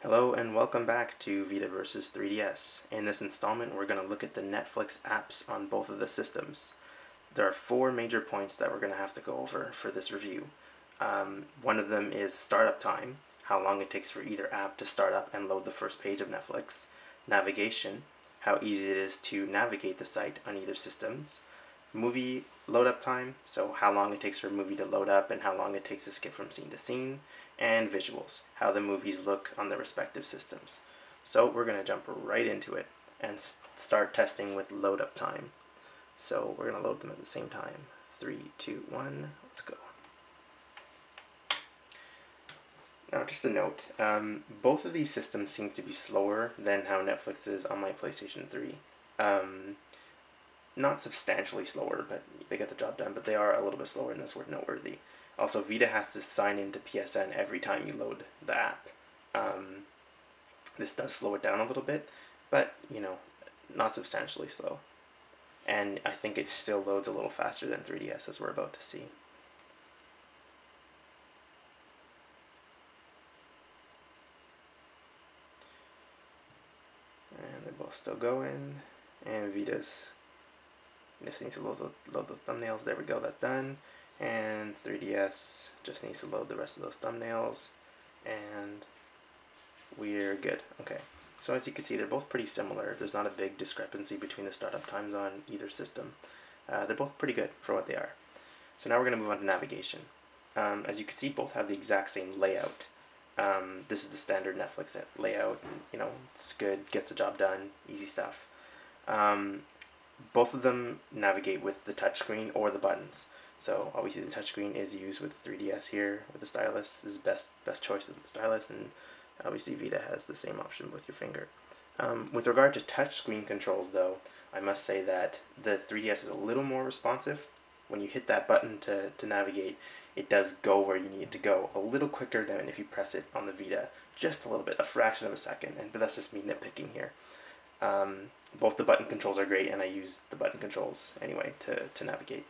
Hello and welcome back to Vita versus 3DS. In this installment, we're going to look at the Netflix apps on both of the systems. There are four major points that we're going to have to go over for this review. One of them is startup time, how long it takes for either app to start up and load the first page of Netflix. Navigation, how easy it is to navigate the site on either systems. Movie load up time, so how long it takes for a movie to load up and how long it takes to skip from scene to scene, and visuals, how the movies look on the respective systems. So we're going to jump right into it and start testing with load up time. So we're going to load them at the same time. 3, 2, 1, let's go. Now, just a note, both of these systems seem to be slower than how Netflix is on my PlayStation 3. Um, Not substantially slower, but they get the job done, but they are a little bit slower, and that's worth noteworthy. Also, Vita has to sign into PSN every time you load the app. Um, this does slow it down a little bit, but, not substantially slow. And I think it still loads a little faster than 3DS, as we're about to see. And they're both still going, and Vita's just needs to load the thumbnails. There we go, that's done. And 3DS just needs to load the rest of those thumbnails. And we're good. Okay. So as you can see, they're both pretty similar. There's not a big discrepancy between the startup times on either system. They're both pretty good for what they are. So now we're going to move on to navigation. As you can see, both have the exact same layout. This is the standard Netflix layout. It's good, gets the job done, easy stuff. Both of them navigate with the touchscreen or the buttons. So obviously the touchscreen is used with the 3DS here with the stylus. This is best choice with the stylus, and obviously Vita has the same option with your finger. With regard to touchscreen controls though, I must say that the 3DS is a little more responsive. When you hit that button to navigate, it does go where you need it to go a little quicker than if you press it on the Vita. Just a little bit, a fraction of a second, but that's just me nitpicking here. Both the button controls are great, and I use the button controls anyway to navigate.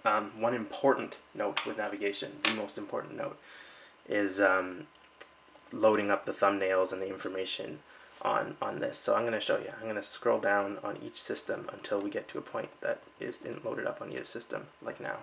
One important note with navigation, the most important note, is loading up the thumbnails and the information on this. So I'm going to show you. I'm going to scroll down on each system until we get to a point that isn't loaded up on either system, like now.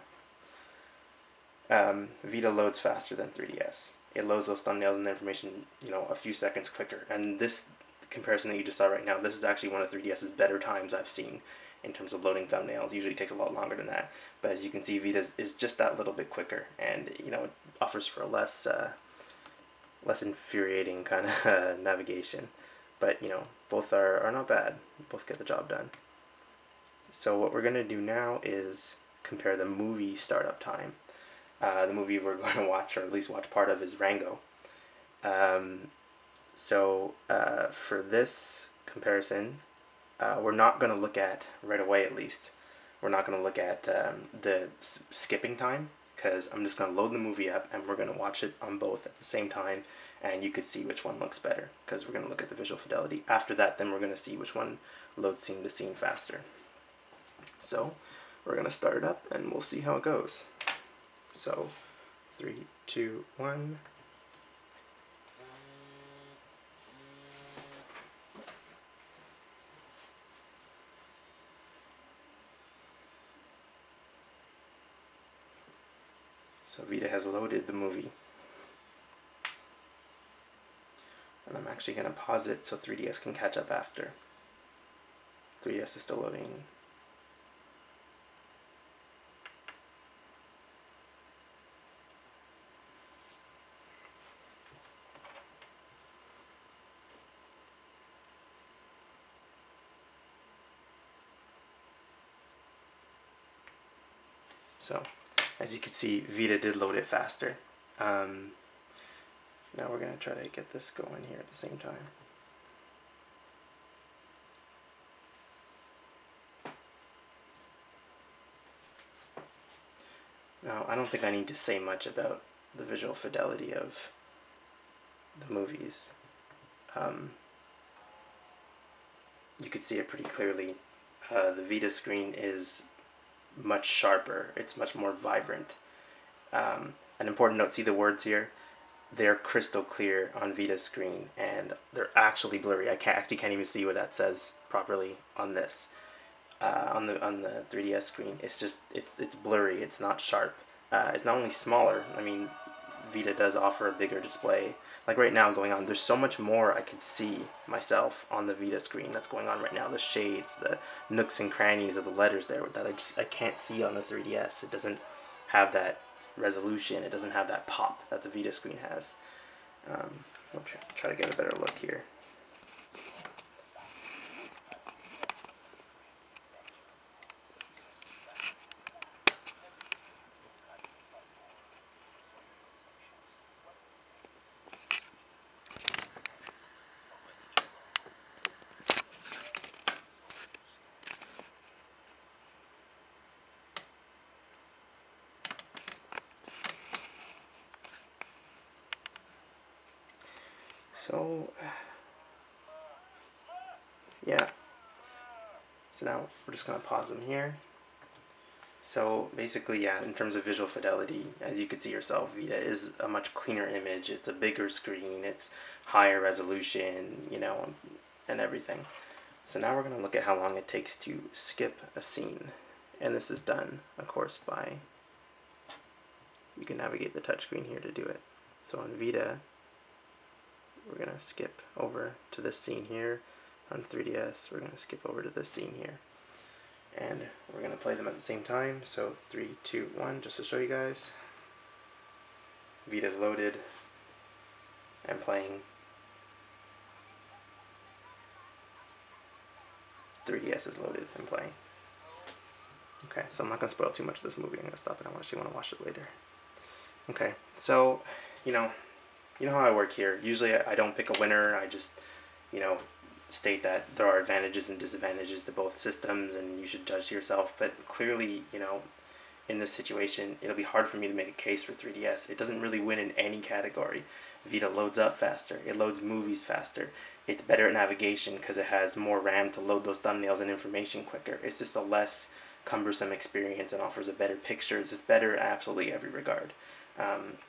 Vita loads faster than 3DS. It loads those thumbnails and the information, a few seconds quicker. And this comparison that you just saw right now, this is actually one of 3DS's better times I've seen in terms of loading thumbnails. Usually it takes a lot longer than that, but as you can see, Vita is just that little bit quicker, and it offers for a less infuriating kind of navigation. But both are not bad. Both get the job done. So what we're going to do now is compare the movie startup time. The movie we're going to watch, or at least watch part of, is Rango. So for this comparison, we're not going to look at, right away at least, we're not going to look at the skipping time, because I'm just going to load the movie up and we're going to watch it on both at the same time, and you could see which one looks better, because we're going to look at the visual fidelity. After that, then we're going to see which one loads scene to scene faster. So we're going to start it up and we'll see how it goes. So 3, 2, 1. So Vita has loaded the movie. And I'm actually going to pause it so 3DS can catch up after. 3DS is still loading. So, as you can see, Vita did load it faster. Now we're going to try to get this going here at the same time. Now, I don't think I need to say much about the visual fidelity of the movies. You could see it pretty clearly. The Vita screen is much sharper. It's much more vibrant. An important note, see the words here? they're crystal clear on Vita's screen, and they're actually blurry. I can't even see what that says properly on this. On the 3DS screen, it's just it's blurry. It's not sharp. It's not only smaller. I mean, Vita does offer a bigger display. Like right now going on, there's so much more I could see myself on the Vita screen that's going on right now. The shades, the nooks and crannies of the letters there that I can't see on the 3DS. It doesn't have that resolution. It doesn't have that pop that the Vita screen has. I'll try to get a better look here. So, yeah. So now we're just going to pause them here. So basically, yeah, in terms of visual fidelity, as you could see yourself, Vita is a much cleaner image. It's a bigger screen. It's higher resolution, you know, and everything. So now we're going to look at how long it takes to skip a scene. And this is done, of course, by, you can navigate the touchscreen here to do it. So on Vita, we're going to skip over to this scene here. On 3DS, we're going to skip over to this scene here. And we're going to play them at the same time. So 3, 2, 1, just to show you guys. Vita's loaded. I'm playing. 3DS is loaded. I'm playing. Okay, so I'm not going to spoil too much of this movie. I'm going to stop it. I actually want to watch it later. Okay, so, you know how I work here. Usually I don't pick a winner. I just, state that there are advantages and disadvantages to both systems and you should judge yourself. But clearly, in this situation, it'll be hard for me to make a case for 3DS. It doesn't really win in any category. Vita loads up faster. It loads movies faster. It's better at navigation because it has more RAM to load those thumbnails and information quicker. It's just a less cumbersome experience and offers a better picture. It's just better in absolutely every regard.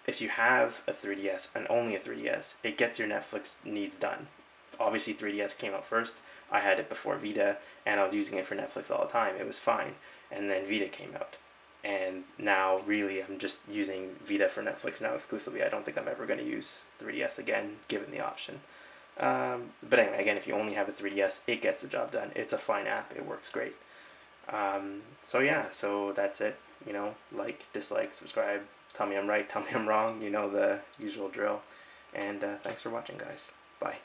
If you have a 3DS and only a 3DS, it gets your Netflix needs done. Obviously 3DS came out first. I had it before Vita, and I was using it for Netflix all the time. It was fine. And then Vita came out. And now, really, I'm just using Vita for Netflix now exclusively. I don't think I'm ever going to use 3DS again, given the option. But anyway, again, if you only have a 3DS, it gets the job done. It's a fine app. It works great. So yeah, so that's it. Like, dislike, subscribe. Tell me I'm right, tell me I'm wrong. The usual drill. And thanks for watching, guys. Bye.